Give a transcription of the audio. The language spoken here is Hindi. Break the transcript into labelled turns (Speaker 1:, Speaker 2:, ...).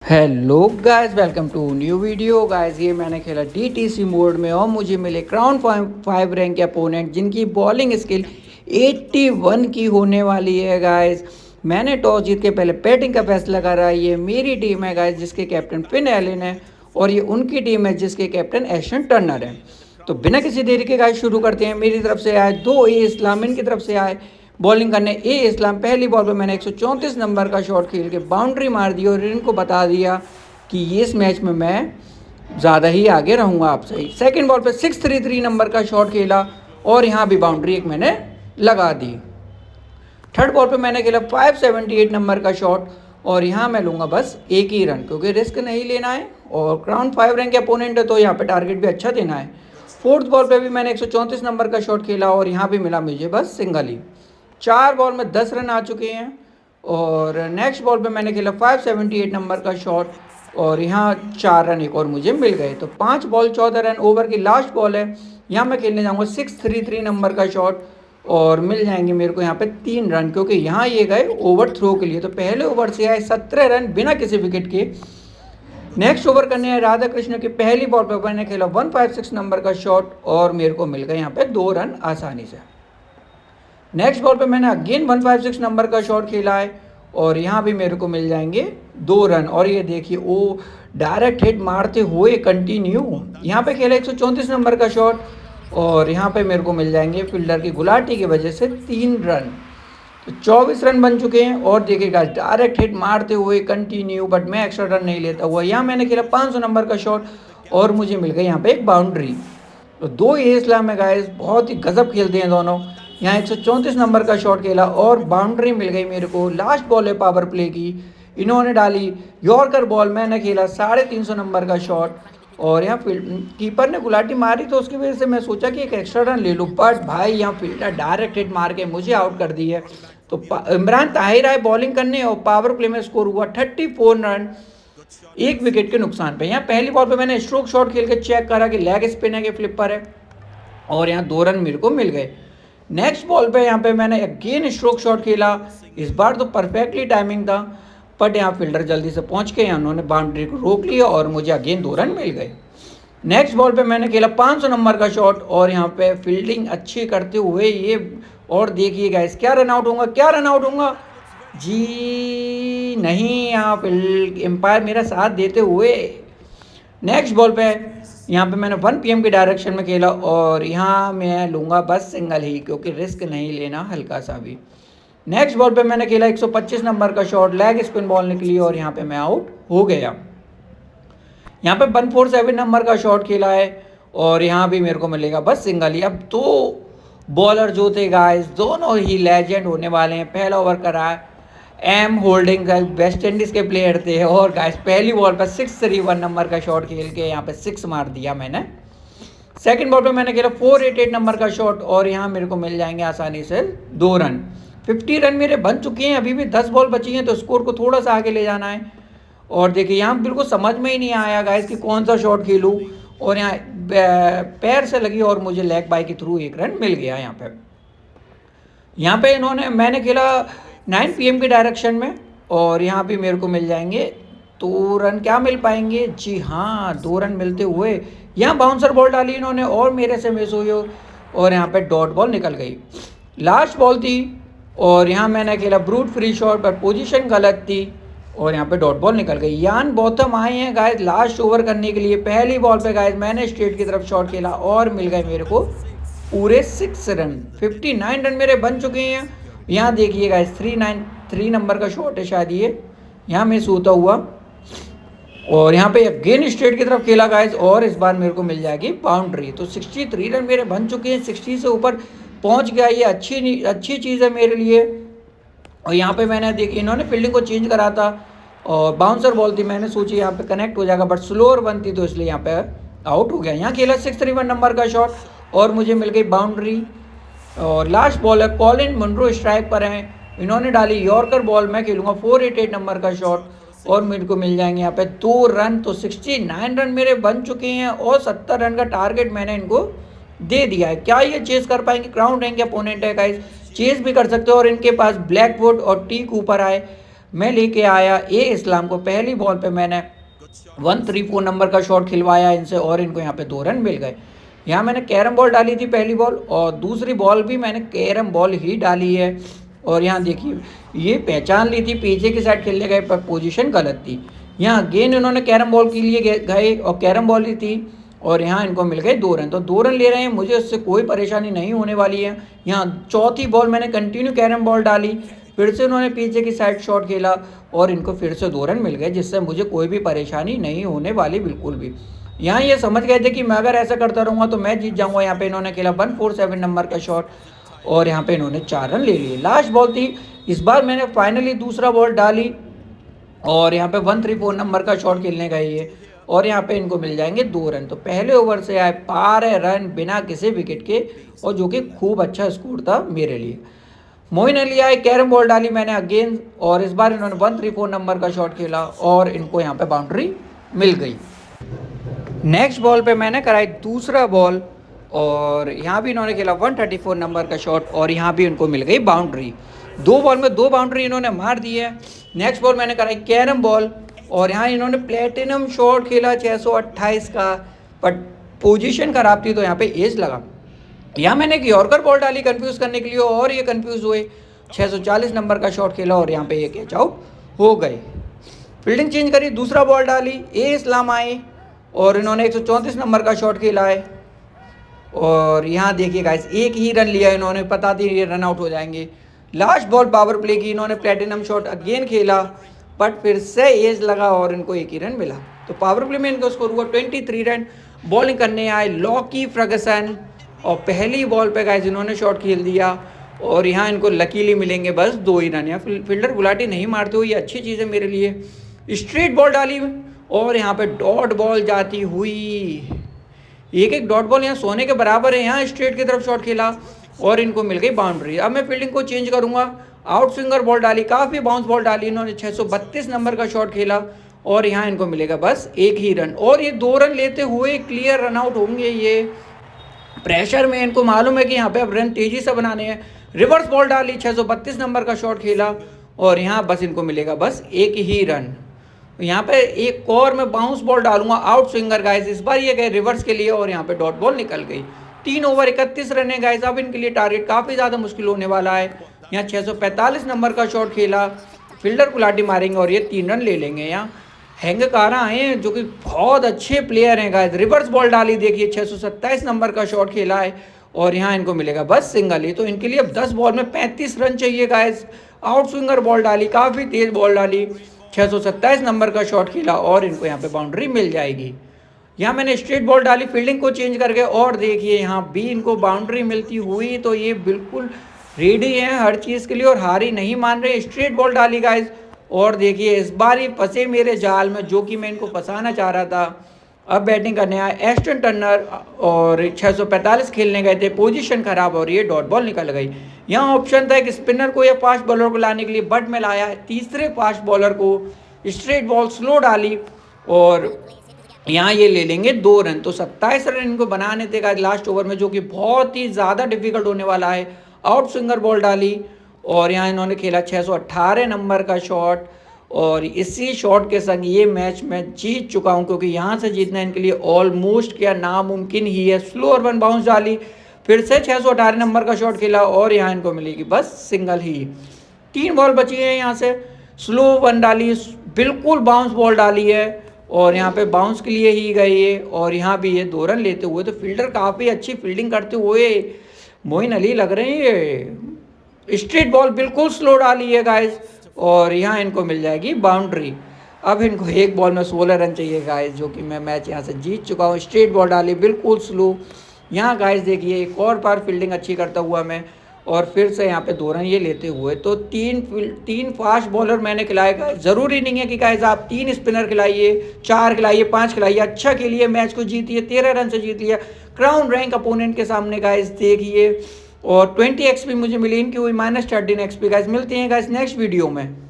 Speaker 1: Hello guys, welcome to new video. Guys ये मैंने खेला डीटीसी मोड में और मुझे मिले क्राउन 5 रैंक के अपोनेंट जिनकी बॉलिंग स्किल 81 की होने वाली है। गाइस मैंने टॉस जीत के पहले बैटिंग का फैसला करा। ये मेरी टीम है गाइस जिसके कैप्टन फिन एलन है और ये उनकी टीम है जिसके कैप्टन एशन टर्नर है। तो बिना किसी देरी के गाइस शुरू करते हैं। मेरी तरफ से आए दो ए इस्लाम, इनकी तरफ से आए बॉलिंग करने ए इस्लाम। पहली बॉल पे मैंने 134 नंबर का शॉट खेल के बाउंड्री मार दी और इनको बता दिया कि इस मैच में मैं ज़्यादा ही आगे रहूँगा आपसे। सेकंड बॉल पे 633 नंबर का शॉट खेला और यहाँ भी बाउंड्री एक मैंने लगा दी। थर्ड बॉल पे मैंने खेला 578 नंबर का शॉट और यहाँ मैं लूँगा बस एक ही रन क्योंकि रिस्क नहीं लेना है और क्राउन 5 रैंक के अपोनेंट है तो यहाँ पे टारगेट भी अच्छा देना है। फोर्थ बॉल पे भी मैंने 134 नंबर का शॉट खेला और यहाँ भी मिला मुझे बस सिंगल ही। 4 बॉल में 10 रन आ चुके हैं और नेक्स्ट बॉल पे मैंने खेला 578 नंबर का शॉट और यहाँ 4 रन एक और मुझे मिल गए। तो 5 बॉल 14 रन। ओवर की लास्ट बॉल है, यहाँ मैं खेलने जाऊँगा 633 नंबर का शॉट और मिल जाएंगे मेरे को यहाँ पे 3 रन क्योंकि यहाँ ये गए ओवर थ्रो के लिए। तो पहले ओवर से आए 17 रन बिना किसी विकेट के। नेक्स्ट ओवर करने हैं राधा कृष्ण की। पहली बॉल पे मैंने खेला 156 नंबर का शॉट और मेरे को मिल गए यहाँ पे 2 रन आसानी से। नेक्स्ट बॉल पे मैंने अगेन 156 नंबर का शॉट खेला है और यहाँ भी मेरे को मिल जाएंगे 2 रन। और ये देखिए वो डायरेक्ट हिट मारते हुए कंटिन्यू। यहाँ पे खेला 134 नंबर का शॉट और यहाँ पे मेरे को मिल जाएंगे फील्डर की गुलाटी की वजह से 3 रन। तो 24 रन बन चुके हैं और देखिएगा डायरेक्ट हिट मारते हुए कंटिन्यू, बट मैं एक्स्ट्रा रन नहीं लेता हुआ। यहाँ मैंने खेला 500 नंबर का शॉट और मुझे मिल गई यहाँ पे एक बाउंड्री। तो दो ये इस्लाम है गाइस, बहुत ही गजब खेलते हैं दोनों। यहाँ 134 नंबर का शॉट खेला और बाउंड्री मिल गई मेरे को। लास्ट बॉल है पावर प्ले की, इन्होंने डाली यॉर्कर बॉल। मैंने खेला 350 नंबर का शॉट और यहाँ कीपर ने गुलाटी मारी तो उसकी वजह से मैं सोचा कि एक एक्स्ट्रा रन ले लूँ, बट भाई यहाँ फील्डर डायरेक्ट हिट मार के मुझे आउट कर दी है। तो इमरान ताहिर आए बॉलिंग करने और पावर प्ले में स्कोर हुआ 34 रन, एक विकेट के नुकसान पे। यहाँ पहली बॉल पे मैंने स्ट्रोक शॉट खेल के चेक करा कि लेग स्पिन है कि फ्लिपर है और यहाँ 2 रन मेरे को मिल गए। नेक्स्ट बॉल पे यहाँ पे मैंने अगेन स्ट्रोक शॉट खेला। इस बार तो परफेक्टली टाइमिंग था, बट यहाँ फील्डर जल्दी से पहुँच के उन्होंने बाउंड्री को रोक लिया और मुझे अगेन 2 रन मिल गए। नेक्स्ट बॉल पे मैंने खेला 500 नंबर का शॉट और यहाँ पे फील्डिंग अच्छी करते हुए ये, और देखिए गाइस क्या रन आउट होऊंगा, क्या रन आउट होऊंगा जी नहीं, यहाँ एम्पायर मेरा साथ देते हुए। नेक्स्ट बॉल पे यहाँ पे मैंने 1 PM की डायरेक्शन में खेला और यहाँ मैं लूँगा बस सिंगल ही क्योंकि रिस्क नहीं लेना हल्का सा भी। नेक्स्ट बॉल पे मैंने खेला 125 नंबर का शॉट, लेग स्पिन बॉल निकली और यहाँ पे मैं आउट हो गया। यहाँ पे 147 नंबर का शॉट खेला है और यहाँ भी मेरे को मिलेगा बस सिंगल ही। अब दो बॉलर जो थे गाइस दोनों ही लेजेंड होने वाले हैं। पहला ओवर करा एम होल्डिंग वेस्ट इंडीज़ के प्लेयर थे और गाइस पहली बॉल पर 631 नंबर का शॉट खेल के यहाँ पे 6 मार दिया मैंने। सेकंड बॉल पे मैंने खेला 488 नंबर का शॉट और यहाँ मेरे को मिल जाएंगे आसानी से 2 रन। 50 रन मेरे बन चुके हैं, अभी भी 10 बॉल बची हैं तो स्कोर को थोड़ा सा आगे ले जाना है। और देखिए यहाँ बिल्कुल समझ में ही नहीं आया गाइस कि कौन सा शॉट खेलूँ और यहाँ पैर से लगी और मुझे लेग बाय के थ्रू 1 रन मिल गया। यहाँ पे मैंने खेला 9 PM की डायरेक्शन में और यहाँ भी मेरे को मिल जाएंगे 2 रन। क्या मिल पाएंगे जी हाँ, 2 रन मिलते हुए। यहाँ बाउंसर बॉल डाली इन्होंने और मेरे से मिस हुई और यहाँ पे डॉट बॉल निकल गई। लास्ट बॉल थी और यहाँ मैंने खेला ब्रूट फ्री शॉट पर पोजीशन गलत थी और यहाँ पे डॉट बॉल निकल गई। यान बॉथम आए हैं गाइस लास्ट ओवर करने के लिए। पहली बॉल पे गाइस मैंने स्ट्रेट की तरफ शॉट खेला और मिल गए मेरे को पूरे 6 रन। 59 रन मेरे बन चुके हैं। यहाँ देखिए गाइस 3 नंबर का शॉट है शायद ये, यहाँ मिस होता हुआ और यहाँ पे अगेन स्ट्रेट की तरफ खेला गाइस और इस बार मेरे को मिल जाएगी बाउंड्री। तो 63 रन मेरे बन चुके हैं, 60 से ऊपर पहुँच गया। ये अच्छी चीज़ है मेरे लिए। और यहाँ पे मैंने देखिए इन्होंने फील्डिंग को चेंज करा था और बाउंसर बॉल थी, मैंने सोची यहाँ पे कनेक्ट हो जाएगा बट स्लोअर बनती तो इसलिए यहाँ पे आउट हो गया। यहाँ खेला 631 नंबर का शॉट और मुझे मिल गई बाउंड्री। और लास्ट बॉल है कॉलिन मुनरो स्ट्राइक पर हैं, इन्होंने डाली यॉर्कर बॉल। मैं खेलूँगा 488 नंबर का शॉट और मेरे को मिल जाएंगे यहाँ पे 2 रन। तो 69 रन मेरे बन चुके हैं और 70 रन का टारगेट मैंने इनको दे दिया है। क्या ये चेस कर पाएंगे? क्राउन रैंक के अपोनेंट है गाइस, चेस भी कर सकते हो और इनके पास ब्लैकवुड और टी कूपर आए मैं लेके आया ए इस्लाम को। पहली बॉल पे मैंने 134 नंबर का शॉट खिलवाया इनसे और इनको यहाँ पे 2 रन मिल गए। यहाँ मैंने कैरम बॉल डाली थी पहली बॉल और दूसरी बॉल भी मैंने कैरम बॉल ही डाली है। और यहाँ देखिए ये पहचान ली थी पीछे की साइड खेलने गए पर पोजीशन गलत थी। यहाँ गेंद इन्होंने कैरम बॉल के लिए गए और कैरम बॉल ही थी और यहाँ इनको मिल गए 2 रन। तो 2 रन ले रहे हैं, मुझे उससे कोई परेशानी नहीं होने वाली है। यहाँ चौथी बॉल मैंने कंटिन्यू कैरम बॉल डाली, फिर से उन्होंने पीछे की साइड शॉट खेला और इनको फिर से 2 रन मिल गए, जिससे मुझे कोई भी परेशानी नहीं होने वाली बिल्कुल भी। यहाँ ये समझ गए थे कि मैं अगर ऐसा करता रहूँगा तो मैं जीत जाऊँगा। यहाँ पे इन्होंने खेला 147 नंबर का शॉट और यहाँ पे इन्होंने 4 रन ले लिए। लास्ट बॉल थी, इस बार मैंने फाइनली दूसरा बॉल डाली और यहाँ पे 134 नंबर का शॉट खेलने गए ये और यहाँ पे इनको मिल जाएंगे 2 रन। तो पहले ओवर से आए 12 रन बिना किसी विकेट के और जो कि खूब अच्छा स्कोर था मेरे लिए। मोइन अली आए, कैरम बॉल डाली मैंने अगेन और इस बार इन्होंने 134 नंबर का शॉट खेला और इनको यहाँ पे बाउंड्री मिल गई। नेक्स्ट बॉल पे मैंने कराई दूसरा बॉल और यहाँ भी इन्होंने खेला 134 नंबर का शॉट और यहाँ भी इनको मिल गई बाउंड्री। 2 बॉल में 2 बाउंड्री इन्होंने मार दी है। नेक्स्ट बॉल मैंने कराई कैरम बॉल और यहाँ इन्होंने प्लेटिनम शॉट खेला 628 का, बट पोजीशन खराब थी तो यहाँ पे एज लगा। यहाँ मैंने एक यॉर्कर बॉल डाली कंफ्यूज करने के लिए और ये कंफ्यूज हुए। 640 नंबर का शॉट खेला और यहाँ पे ये कैच आउट हो गए। फील्डिंग चेंज करी, दूसरा बॉल डाली, ए इस्लाम आए और इन्होंने 134 नंबर का शॉट खेला है और यहाँ देखिए गाइस 1 ही रन लिया इन्होंने, पता थी ये रन आउट हो जाएंगे। लास्ट बॉल पावर प्ले की, इन्होंने प्लेटिनम शॉट अगेन खेला बट फिर से एज लगा और इनको 1 ही रन मिला। तो पावर प्ले में इनको स्कोर हुआ 23 रन। बॉलिंग करने आए लॉकी फर्गसन और पहली बॉल पे गाइस इन्होंने शॉट खेल दिया और यहाँ इनको लकीली मिलेंगे बस 2 ही रन। यहाँ फील्डर गुलाटी नहीं मारते हुए ये अच्छी चीज़ है मेरे लिए। स्ट्रेट बॉल डाली और यहाँ पे डॉट बॉल जाती हुई, एक डॉट बॉल यहाँ सोने के बराबर है। यहाँ स्ट्रेट की तरफ शॉट खेला और इनको मिल गई बाउंड्री। अब मैं फील्डिंग को चेंज करूँगा, आउट स्विंगर बॉल डाली, काफ़ी बाउंस बॉल डाली इन्होंने, 632 नंबर का शॉट खेला और यहाँ इनको मिलेगा बस 1 ही रन और ये 2 रन लेते हुए क्लियर रन आउट होंगे। ये प्रेशर में इनको मालूम है कि यहाँ पे अब रन तेज़ी से बनाने हैं। रिवर्स बॉल डाली, 632 नंबर का शॉट खेला और यहाँ बस इनको मिलेगा बस 1 ही रन। यहाँ पे एक और मैं बाउंस बॉल डालूंगा आउट स्विंगर गाइस, इस बार ये गए रिवर्स के लिए और यहाँ पे डॉट बॉल निकल गई। 3 ओवर 31 रन है गाइस, अब इनके लिए टारगेट काफ़ी ज़्यादा मुश्किल होने वाला है। यहाँ 645 नंबर का शॉट खेला, फील्डर गुलाटी मारेंगे और ये 3 रन ले लेंगे। यहाँ हैंगकारा हैं जो कि बहुत अच्छे प्लेयर हैं गाइस, रिवर्स बॉल डाली, देखिए 627 नंबर का शॉट खेला है और यहाँ इनको मिलेगा बस सिंगल ही। तो इनके लिए अब 10 बॉल में 35 रन चाहिए गाइस। आउट स्विंगर बॉल डाली, काफ़ी तेज़ बॉल डाली, 627 नंबर का शॉट खेला और इनको यहाँ पे बाउंड्री मिल जाएगी। यहाँ मैंने स्ट्रेट बॉल डाली फील्डिंग को चेंज करके और देखिए यहाँ भी इनको बाउंड्री मिलती हुई। तो ये बिल्कुल रेडी हैं हर चीज़ के लिए और हारी नहीं मान रहे। स्ट्रेट बॉल डाली गाइस और देखिए इस बार ये फंसे मेरे जाल में जो कि मैं इनको फंसाना चाह रहा था। अब बैटिंग करने आए एस्टन टर्नर और 645 खेलने गए थे, पोजीशन खराब और ये डॉट बॉल निकल गई। यहाँ ऑप्शन था एक स्पिनर को या फास्ट बॉलर को लाने के लिए, बट मैं लाया है तीसरे फास्ट बॉलर को। स्ट्रेट बॉल स्लो डाली और यहाँ ये ले लेंगे 2 रन। तो 27 रन इनको बनाने थे गाइस लास्ट ओवर में, जो कि बहुत ही ज़्यादा डिफिकल्ट होने वाला है। आउट स्विंगर बॉल डाली और यहाँ इन्होंने खेला 618 नंबर का शॉट और इसी शॉट के संग ये मैच मैं जीत चुका हूँ, क्योंकि यहाँ से जीतना इनके लिए ऑलमोस्ट क्या नामुमकिन ही है। स्लो और 1 बाउंस डाली, फिर से 618 नंबर का शॉट खेला और यहाँ इनको मिलेगी बस सिंगल ही। 3 बॉल बची है, यहाँ से स्लो 1 डाली, बिल्कुल बाउंस बॉल डाली है और यहाँ पे बाउंस के लिए ही गई है और यहाँ भी ये 2 रन लेते हुए। तो फील्डर काफ़ी अच्छी फील्डिंग करते हुए मोइन अली लग रहे हैं। स्ट्रेट बॉल बिल्कुल स्लो डाली है गाइस और यहाँ इनको मिल जाएगी बाउंड्री। अब इनको 1 बॉल में 16 रन चाहिए गाइस, जो कि मैं मैच यहाँ से जीत चुका हूँ। स्ट्रेट बॉल डाली बिल्कुल स्लो। यहाँ गाइस देखिए एक और बार फील्डिंग अच्छी करता हुआ मैं और फिर से यहाँ पे 2 रन ये लेते हुए। तो 3 फास्ट बॉलर मैंने खिलाए गाइस। ज़रूरी नहीं है कि गाइस आप 3 स्पिनर खिलाइए, 4 खिलाइए, 5 खिलाइए, अच्छा खेलिए, मैच को जीतिए। 13 रन से जीत लिया क्राउन रैंक अपोनेंट के सामने गाइस, देखिए। और 20 XP मुझे मिली, इनकी हुई -13 XP गाइस। मिलते हैं गाइस नेक्स्ट वीडियो में।